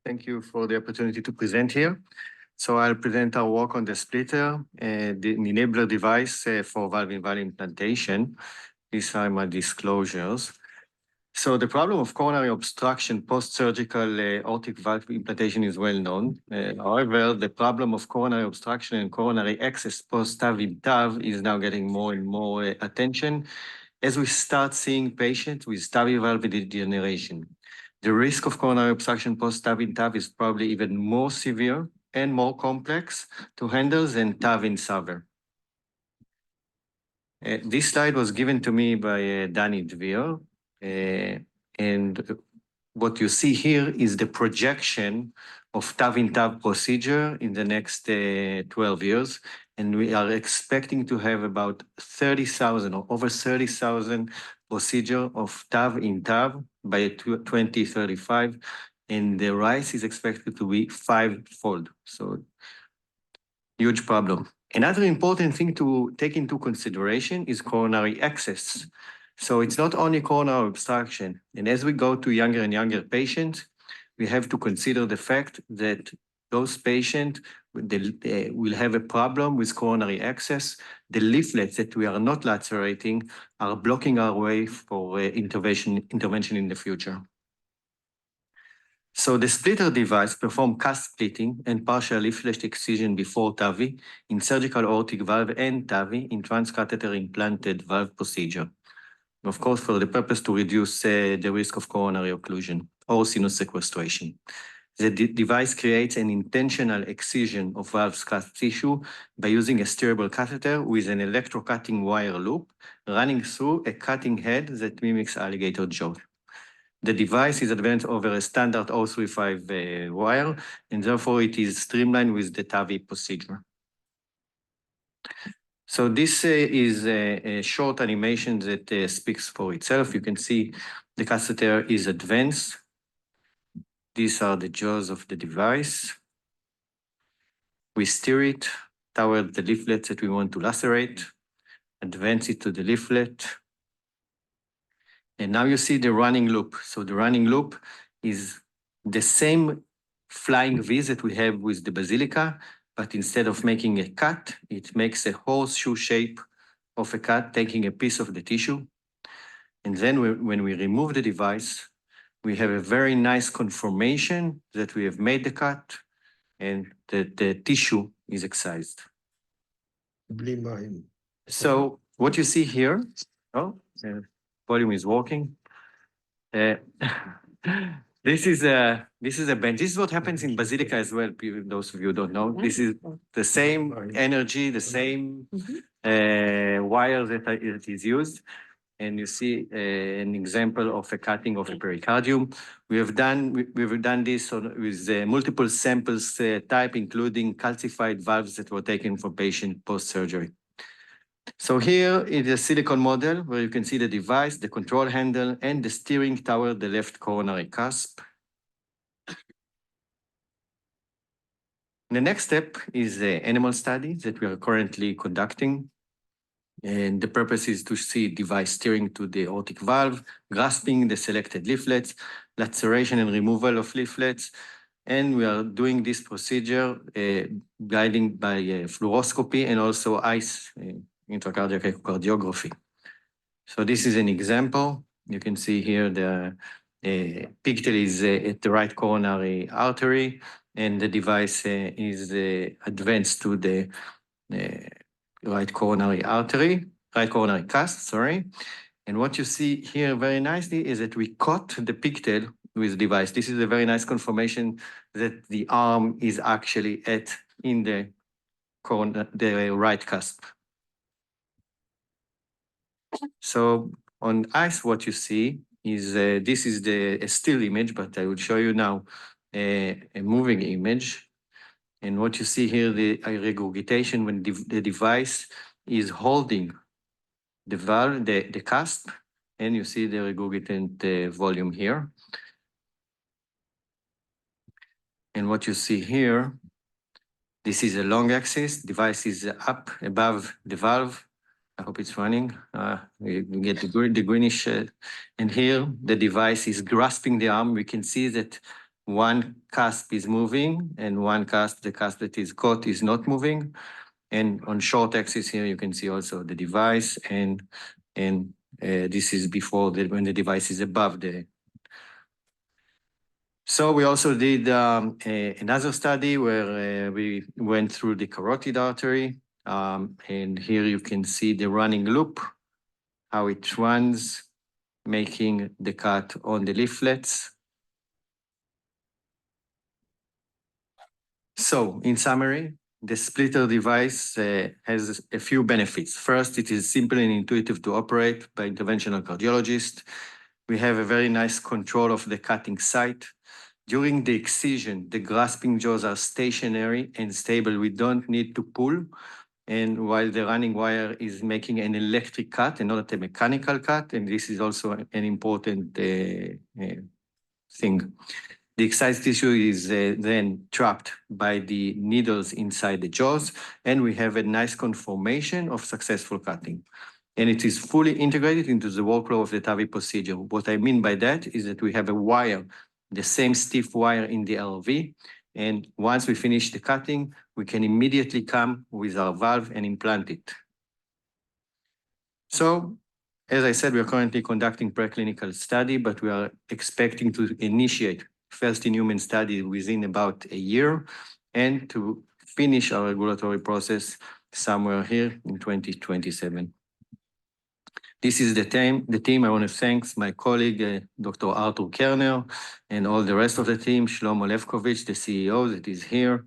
Thank you for the opportunity to present here. So I'll present our work on the splitter, the enabler device for valve-in-valve implantation. These are my disclosures. So the problem of coronary obstruction post-surgical aortic valve implantation is well known. However, the problem of coronary obstruction and coronary access post-TAV-in-TAV is now getting more and more attention as we start seeing patients with TAVI valve degeneration. The risk of coronary obstruction post-TAV-in-TAV is probably even more severe and more complex to handle than TAV-in-SAVR. This slide was given to me by Danny Dvir, and what you see here is the projection of TAV-in-TAV procedure in the next 12 years, and we are expecting to have about 30,000 or over 30,000 procedure of TAV-in-TAV by 2035, and the rise is expected to be fivefold. So, huge problem. Another important thing to take into consideration is coronary access. So it's not only coronary obstruction, and as we go to younger and younger patients, we have to consider the fact that those patients will have a problem with coronary access. The leaflets that we are not lacerating are blocking our way for intervention in the future. So the splitter device performs cast splitting and partial leaflet excision before TAVI in surgical aortic valve and TAVI in transcatheter implanted valve procedure. Of course, for the purpose to reduce the risk of coronary occlusion or sinus sequestration. The device creates an intentional excision of valve cast tissue by using a steerable catheter with an electrocutting wire loop running through a cutting head that mimics alligator jaw. The device is advanced over a standard 035 wire, and therefore it is streamlined with the TAVI procedure. So this is a short animation that speaks for itself. You can see the catheter is advanced. These are the jaws of the device. We steer it toward the leaflet that we want to lacerate, advance it to the leaflet. And now you see the running loop. So the running loop is the same flying V that we have with the basilica, but instead of making a cut, it makes a horseshoe shape of a cut, taking a piece of the tissue. And then when we remove the device, we have a very nice confirmation that we have made the cut and that the tissue is excised. So what you see here, the volume is working. This is a bench. This is what happens in basilica as well. Those of you who don't know, this is the same energy, the same wire that is used. And you see an example of a cutting of a pericardium. We've done this with multiple samples type, including calcified valves that were taken for patient post-surgery. So here is a silicon model where you can see the device, the control handle, and the steering toward the left coronary cusp. The next step is the animal study that we are currently conducting. And the purpose is to see device steering to the aortic valve, grasping the selected leaflets, laceration and removal of leaflets. And we are doing this procedure guiding by fluoroscopy and also ICE, intracardiac echocardiography. So this is an example. You can see here the pigtail is at the right coronary artery, and the device is advanced to the right coronary cusp, sorry. And what you see here very nicely is that we caught the pigtail with the device. This is a very nice confirmation that the arm is actually in the right cusp. So on ICE, what you see is this is a still image, but I will show you now a moving image. And what you see here, the regurgitation when the device is holding the valve, the cusp, and you see the regurgitant volume here. And what you see here, this is a long axis. Device is up above the valve. I hope it's running. We get the greenish. And here, the device is grasping the arm. We can see that one cusp is moving and one cusp, the cusp that is caught, is not moving. And on short axis here, you can see also the device, and this is before when the device is above the. So we also did another study where we went through the carotid artery, and here you can see the running loop, how it runs, making the cut on the leaflets. So in summary, the splitter device has a few benefits. First, it is simple and intuitive to operate by interventional cardiologist. We have a very nice control of the cutting site. During the excision, the grasping jaws are stationary and stable. We don't need to pull. And while the running wire is making an electric cut and not a mechanical cut, and this is also an important thing. The excised tissue is then trapped by the needles inside the jaws, and we have a nice conformation of successful cutting. And it is fully integrated into the workflow of the TAVI procedure. What I mean by that is that we have a wire, the same stiff wire in the LV, and once we finish the cutting, we can immediately come with our valve and implant it. So, as I said, we are currently conducting preclinical study, but we are expecting to initiate first in human study within about a year and to finish our regulatory process somewhere here in 2027. This is the team. I want to thank my colleague, Dr. Arthur Kerner, and all the rest of the team, Shlomo Levkovich, the CEO that is here,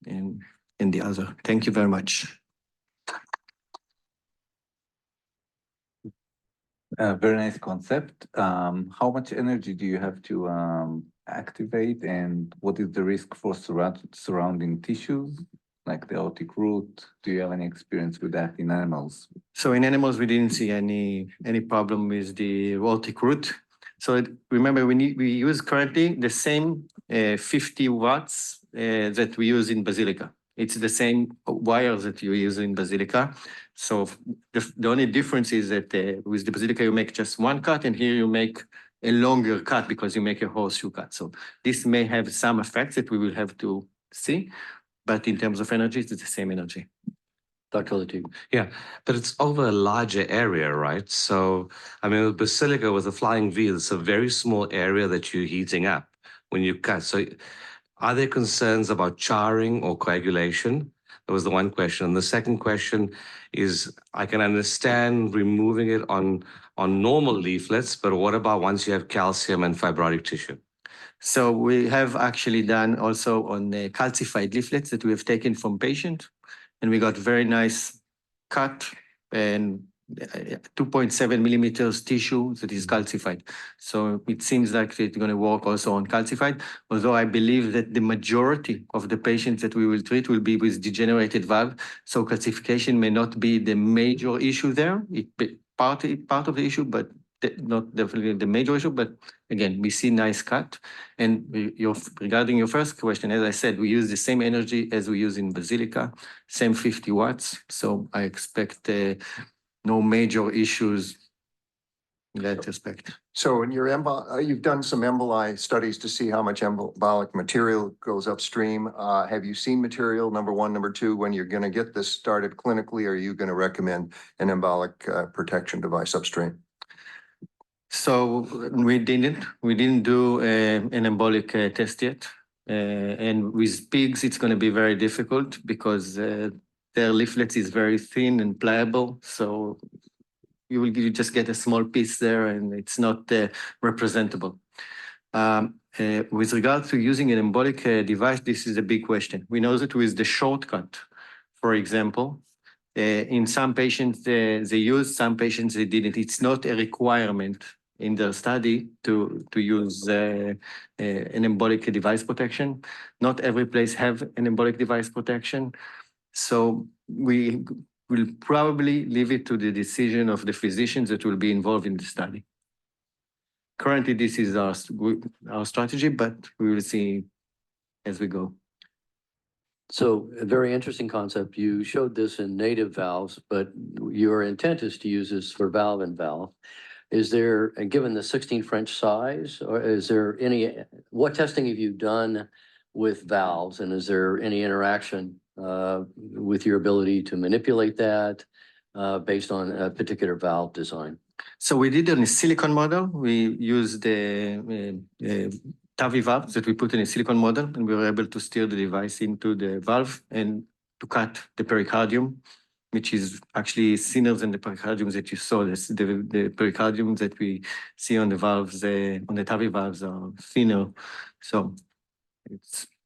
and the other. Thank you very much. Very nice concept. How much energy do you have to activate, and what is the risk for surrounding tissues, like the aortic root? Do you have any experience with that in animals? So in animals, we didn't see any problem with the aortic root. So remember, we use currently the same 50 watts that we use in Basilica. It's the same wires that you use in Basilica. So the only difference is that with the Basilica, you make just one cut, and here you make a longer cut because you make a horseshoe cut. So this may have some effects that we will have to see, but in terms of energy, it's the same energy. Dr. Latif. Yeah, but it's over a larger area, right? So, I mean, with Basilica, with the flying V, it's a very small area that you're heating up when you cut. So are there concerns about charring or coagulation? That was the one question. And the second question is, I can understand removing it on normal leaflets, but what about once you have calcium and fibrotic tissue? So we have actually done also on the calcified leaflets that we have taken from patients, and we got very nice cut and 2.7 millimeters tissue that is calcified. So it seems like it's going to work also on calcified, although I believe that the majority of the patients that we will treat will be with degenerated valve. So calcification may not be the major issue there. It part of the issue, but not definitely the major issue. But again, we see nice cut. And regarding your first question, as I said, we use the same energy as we use in Basilica, same 50 watts. So I expect no major issues in that respect. So in your you've done some emboli studies to see how much embolic material goes upstream. Have you seen material, number one? Number two, when you're going to get this started clinically, are you going to recommend an embolic protection device upstream? So we didn't do an embolic test yet. And with pigs, it's going to be very difficult because their leaflets is very thin and pliable. So you just get a small piece there and it's not representable. With regard to using an embolic device, this is a big question. We know that with the shortcut, for example, in some patients they use, some patients they didn't. It's not a requirement in their study to use an embolic device protection. Not every place have an embolic device protection. So we will probably leave it to the decision of the physicians that will be involved in the study. Currently, this is our strategy, but we will see as we go. So a very interesting concept. You showed this in native valves, but your intent is to use this for valve-in-valve. Is there, and given the 16 French size, or is there any, what testing have you done with valves? And is there any interaction with your ability to manipulate that based on a particular valve design? So we did on a silicon model. We used the TAVI valve that we put in a silicon model, and we were able to steer the device into the valve and to cut the pericardium, which is actually thinner than the pericardium that you saw. The pericardium that we see on the valves, on the TAVI valves, are thinner. So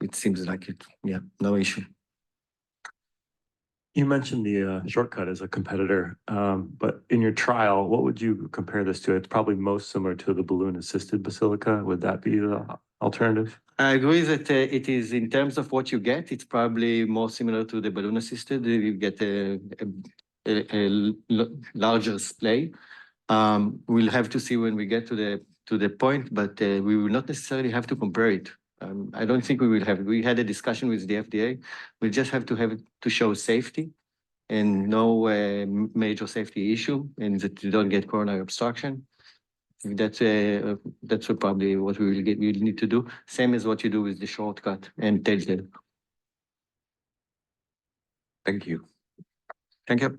it seems like it, yeah, no issue. You mentioned the shortcut as a competitor, but in your trial, what would you compare this to? It's probably most similar to the balloon-assisted basilica. Would that be the alternative? I agree that it is, in terms of what you get, it's probably more similar to the balloon assisted. You get a larger splay. We'll have to see when we get to the point, but we will not necessarily have to compare it. I don't think we will have. We had a discussion with the FDA. We just have to show safety and no major safety issue, and that you don't get coronary obstruction. That's probably what we will need to do. Same as what you do with the shortcut and tail. Thank you. Thank you.